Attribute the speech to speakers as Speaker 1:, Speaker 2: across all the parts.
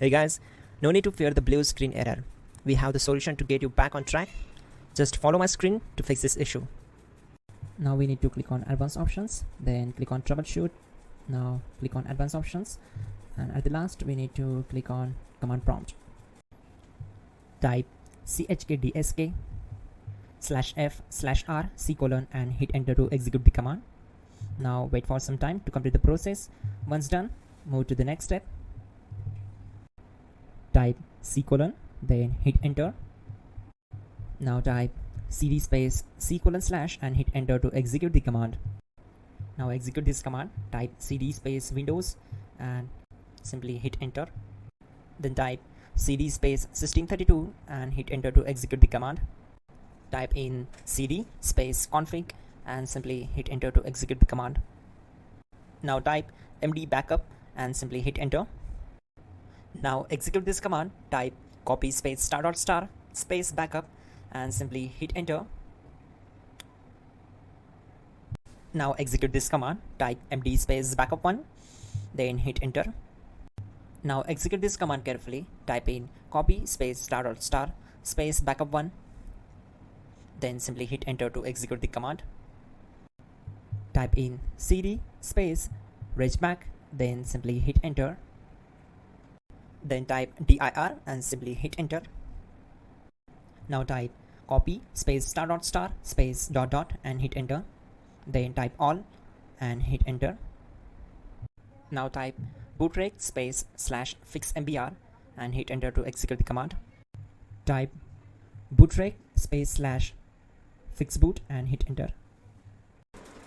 Speaker 1: Hey guys, no need to fear the blue screen error. We have the solution to get you back on track. Just follow my screen to fix this issue.
Speaker 2: Now we need to click on advanced options, then click on troubleshoot. Now click on advanced options, and at the last we need to click on command prompt. Type chkdsk/f/r:" and hit enter to execute the command. Now wait for some time to complete the process. Once done, move to the next step. Type c:, then hit enter. Now type cd space c:/ and hit enter to execute the command. Now execute this command. Type cd space Windows and simply hit enter. Then type cd space system32 and hit enter to execute the command. Type in cd space config and simply hit enter to execute the command. Now type md backup and simply hit enter. Now execute this command. Type copy space *** space backup and simply hit enter. Now execute this command. Type md space backup1, then hit enter. Now execute this command carefully. Type in copy space ** space backup1, then simply hit enter to execute the command. Type in cd space regback, then simply hit enter. Then type dir and simply hit enter. Now type copy space ** space ... and hit enter. Then type all and hit enter. Now type bootrec space /fixmbr and hit enter to execute the command. Type bootrec space /fixboot and hit enter.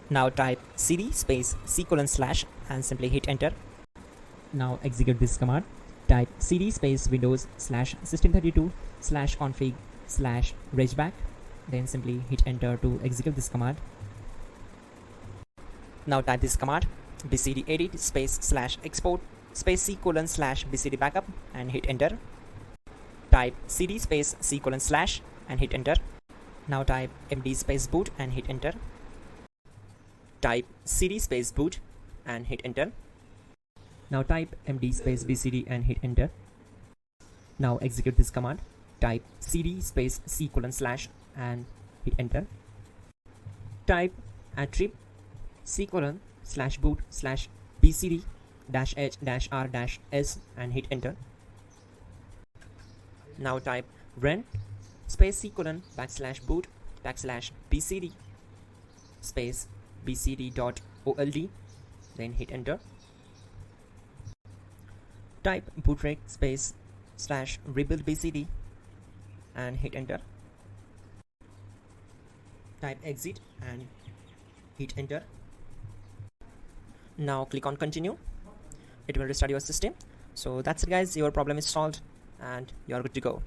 Speaker 2: Now type cd space c:/ and simply hit enter. Now execute this command. Type cd space windows /system32/config/regback, then simply hit enter to execute this command. Now type this command bcd edit space /export space c:/ bcd backup and hit enter. Type cd space c:/ and hit enter. Now type md space boot and hit enter. Type cd space boot and hit enter. Now type md space bcd and hit enter. Now execute this command. Type cd space c:/ and hit enter. Type attrib c:/boot/bcd-h-r-s and hit enter. Now type run space c:/boot/bcd space bcd.old, then hit enter. Type bootrec space /rebuild bcd and hit enter. Type exit and hit enter. Now click on continue. It will restart your system. So that's it guys, your problem is solved and you're good to go.